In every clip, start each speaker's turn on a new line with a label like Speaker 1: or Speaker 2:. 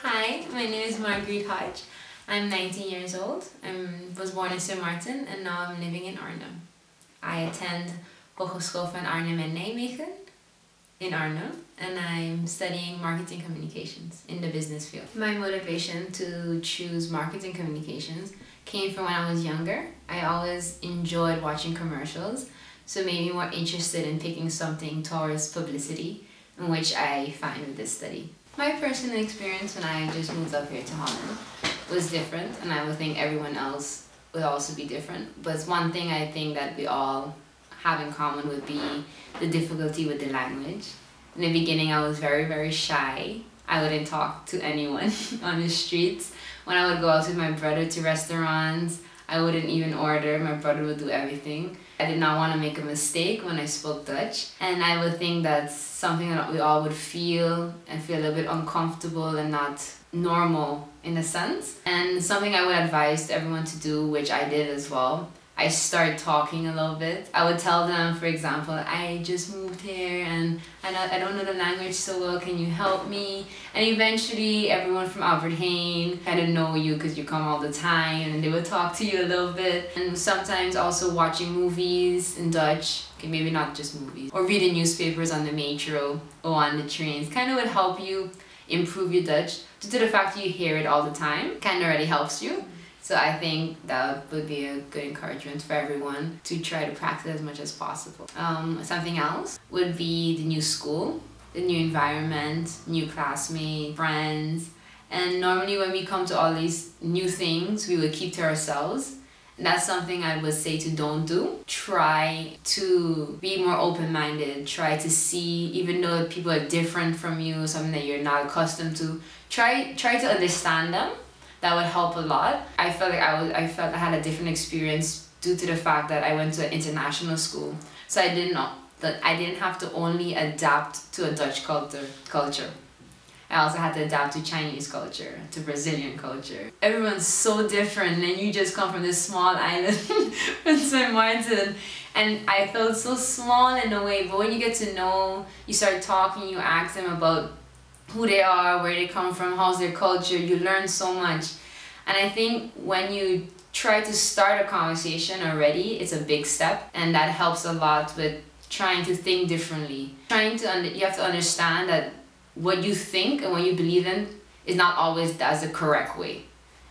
Speaker 1: Hi, my name is Marguerite Hodge. I'm 19 years old. I was born in St. Martin and now I'm living in Arnhem. I attend Hogeschool van Arnhem en Nijmegen in Arnhem and I'm studying marketing communications in the business field. My motivation to choose marketing communications came from when I was younger. I always enjoyed watching commercials, so made me more interested in picking something towards publicity, in which I find with this study. My personal experience when I just moved up here to Holland was different, and I would think everyone else would also be different. But one thing I think that we all have in common would be the difficulty with the language. In the beginning, I was very shy. I wouldn't talk to anyone on the streets. When I would go out with my brother to restaurants, I wouldn't even order. My brother would do everything. I did not want to make a mistake when I spoke Dutch. And I would think that's something that we all would feel and feel a little bit uncomfortable and not normal in a sense. And something I would advise everyone to do, which I did as well, I started talking a little bit. I would tell them, for example, I just moved here and I don't know the language so well, can you help me? And eventually everyone from Albert Heijn kind of know you because you come all the time and they would talk to you a little bit. And sometimes also watching movies in Dutch, okay, maybe not just movies, or reading newspapers on the metro or on the trains kind of would help you improve your Dutch. Due to the fact that you hear it all the time, kind of already helps you. So I think that would be a good encouragement for everyone to try to practice as much as possible. Something else would be the new school, the new environment, new classmates, friends. And normally when we come to all these new things, we would keep to ourselves. And that's something I would say to don't do. Try to be more open-minded. Try to see, even though people are different from you, something that you're not accustomed to, try to understand them. That would help a lot. I felt like I had a different experience due to the fact that I went to an international school. So I didn't know that I didn't have to only adapt to a Dutch culture. I also had to adapt to Chinese culture, to Brazilian culture. Everyone's so different and you just come from this small island in St. Martin. And I felt so small in a way, but when you get to know, you start talking, you ask them about who they are, where they come from, how's their culture, you learn so much. And I think when you try to start a conversation already, it's a big step, and that helps a lot with trying to think differently. You have to understand that what you think and what you believe in is not always as the correct way.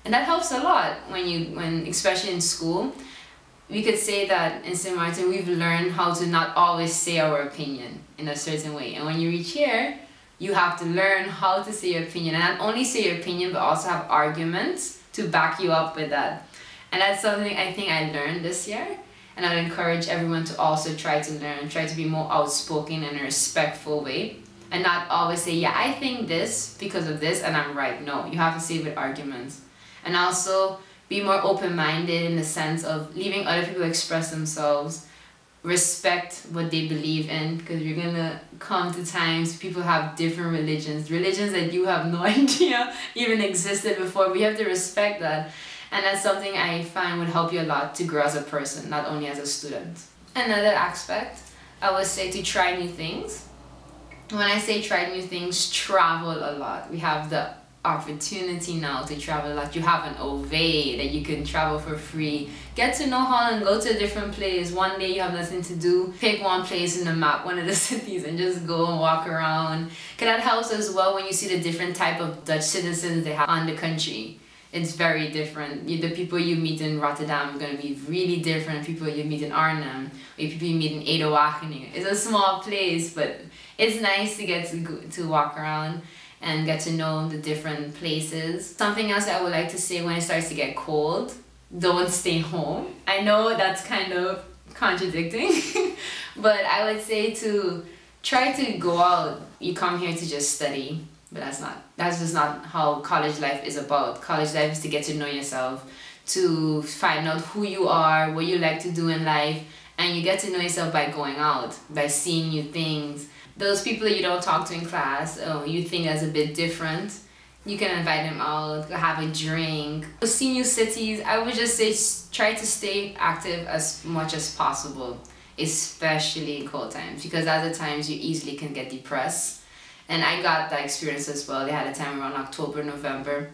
Speaker 1: And that helps a lot when especially in school. We could say that in St. Martin, we've learned how to not always say our opinion in a certain way. And when you reach here, you have to learn how to say your opinion, and not only say your opinion but also have arguments to back you up with that. And that's something I think I learned this year, and I'd encourage everyone to also try to learn, try to be more outspoken in a respectful way and not always say, yeah, I think this because of this and I'm right. No, you have to say it with arguments. And also be more open-minded in the sense of leaving other people express themselves. Respect what they believe in, because you're gonna come to times people have different religions that you have no idea even existed before. We have to respect that, and that's something I find would help you a lot to grow as a person, not only as a student. Another aspect, I would say to try new things. When I say try new things, travel a lot. We have the opportunity now to travel a lot. You have an OV that you can travel for free. Get to know Holland, go to a different place. One day you have nothing to do, pick one place in the map, one of the cities, and just go and walk around. Because that helps as well when you see the different type of Dutch citizens they have on the country. It's very different. The people you meet in Rotterdam are going to be really different. People you meet in Arnhem, or people you meet in Ede-Wageningen. It's a small place, but it's nice to get to walk around and get to know the different places. Something else I would like to say when it starts to get cold, don't stay home. I know that's kind of contradicting, but I would say to try to go out. You come here to just study, but that's just not how college life is about. College life is to get to know yourself, to find out who you are, what you like to do in life, and you get to know yourself by going out, by seeing new things. Those people that you don't talk to in class, you think that's a bit different, you can invite them out, go have a drink. See new cities. I would just say try to stay active as much as possible, especially in cold times, because other times you easily can get depressed And I got that experience as well. They had a time around October, November.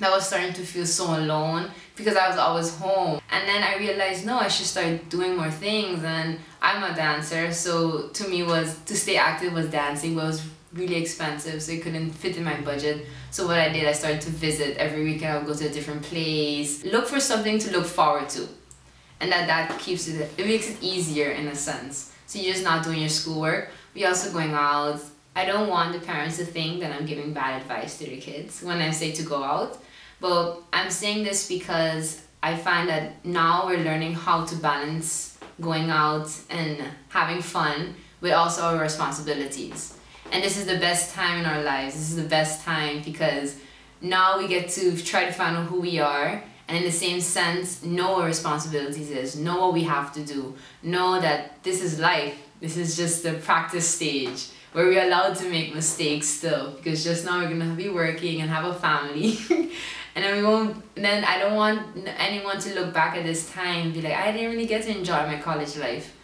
Speaker 1: I was starting to feel so alone because I was always home. And then I realized, no, I should start doing more things. And I'm a dancer, so to me to stay active was dancing, but it was really expensive, so it couldn't fit in my budget. So what I did, I started to visit every weekend. I would go to a different place, look for something to look forward to. And that keeps it makes it easier in a sense. So you're just not doing your schoolwork, but you're also going out. I don't want the parents to think that I'm giving bad advice to their kids when I say to go out. But I'm saying this because I find that now we're learning how to balance going out and having fun with also our responsibilities. And this is the best time in our lives. This is the best time because now we get to try to find out who we are, and in the same sense, know what responsibilities is, know what we have to do, know that this is life. This is just the practice stage where we're allowed to make mistakes still, because just now we're gonna be working and have a family. And then I don't want anyone to look back at this time and be like, I didn't really get to enjoy my college life.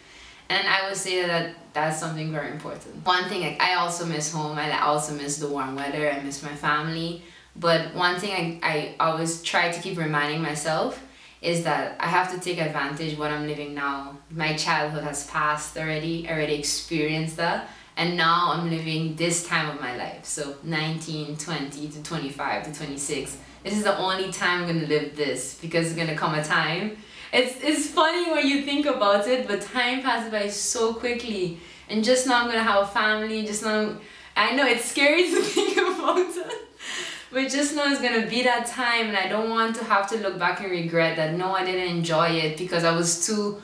Speaker 1: And I would say that that's something very important. One thing, like, I also miss home. I also miss the warm weather. I miss my family. But one thing I always try to keep reminding myself is that I have to take advantage of what I'm living now. My childhood has passed already. I already experienced that. And now I'm living this time of my life. So 19, 20 to 25 to 26. This is the only time I'm gonna live this, because it's gonna come a time. It's funny when you think about it, but time passes by so quickly. And just now I'm gonna have a family, just now, I know it's scary to think about it, but just now it's gonna be that time, and I don't want to have to look back and regret that, no, I didn't enjoy it because I was too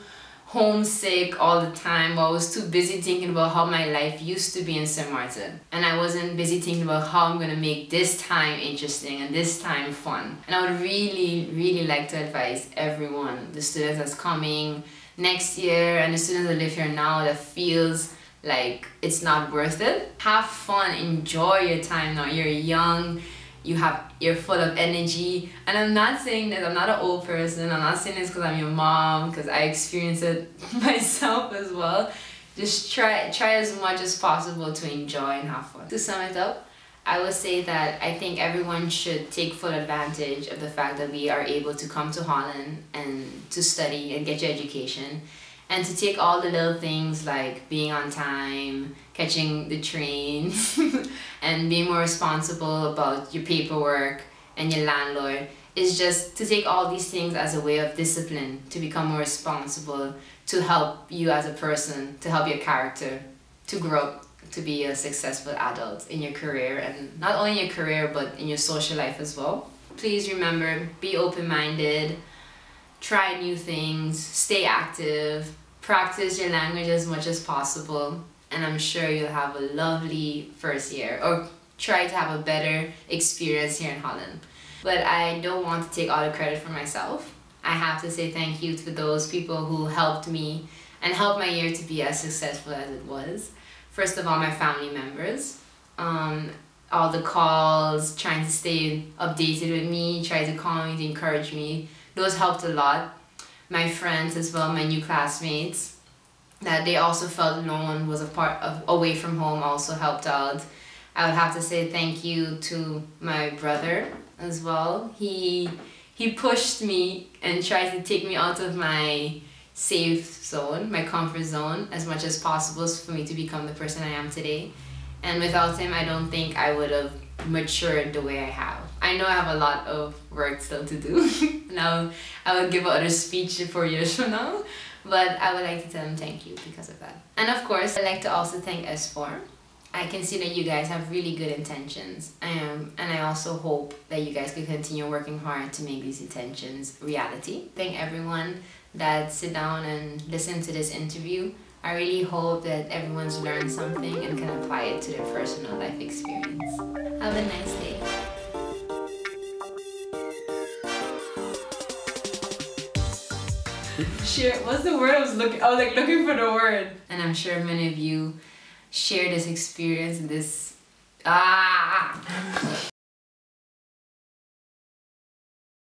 Speaker 1: homesick all the time, or I was too busy thinking about how my life used to be in St. Martin, and I wasn't busy thinking about how I'm gonna make this time interesting and this time fun. And I would really like to advise everyone, the students that's coming next year and the students that live here now that feels like it's not worth it, have fun, enjoy your time now. You're young, you're full of energy. And I'm not saying that I'm not an old person. I'm not saying this because I'm your mom, because I experienced it myself as well. Just try as much as possible to enjoy and have fun. To sum it up, I would say that I think everyone should take full advantage of the fact that we are able to come to Holland and to study and get your education, and to take all the little things like being on time, catching the trains, and being more responsible about your paperwork and your landlord, is just to take all these things as a way of discipline, to become more responsible, to help you as a person, to help your character, to grow up, to be a successful adult in your career, and not only in your career but in your social life as well. Please remember, be open-minded, try new things, stay active, practice your language as much as possible, and I'm sure you'll have a lovely first year, or try to have a better experience here in Holland. But I don't want to take all the credit for myself. I have to say thank you to those people who helped me and helped my year to be as successful as it was. First of all, my family members. All the calls, trying to stay updated with me, try to call me, to encourage me. Those helped a lot. My friends as well, my new classmates, that they also felt no one was away from home, also helped out. I would have to say thank you to my brother as well. He pushed me and tried to take me out of my safe zone, my comfort zone, as much as possible for me to become the person I am today. And without him, I don't think I would have matured the way I have. I know I have a lot of work still to do. Now I will give another speech 4 years from now, but I would like to tell him thank you because of that. And of course, I'd like to also thank S4. I can see that you guys have really good intentions, and I also hope that you guys can continue working hard to make these intentions reality. Thank everyone that sit down and listen to this interview. I really hope that everyone's learned something and can apply it to their personal life experience. Have a nice day. Share, what's the word I was looking for the word. And I'm sure many of you share this experience, this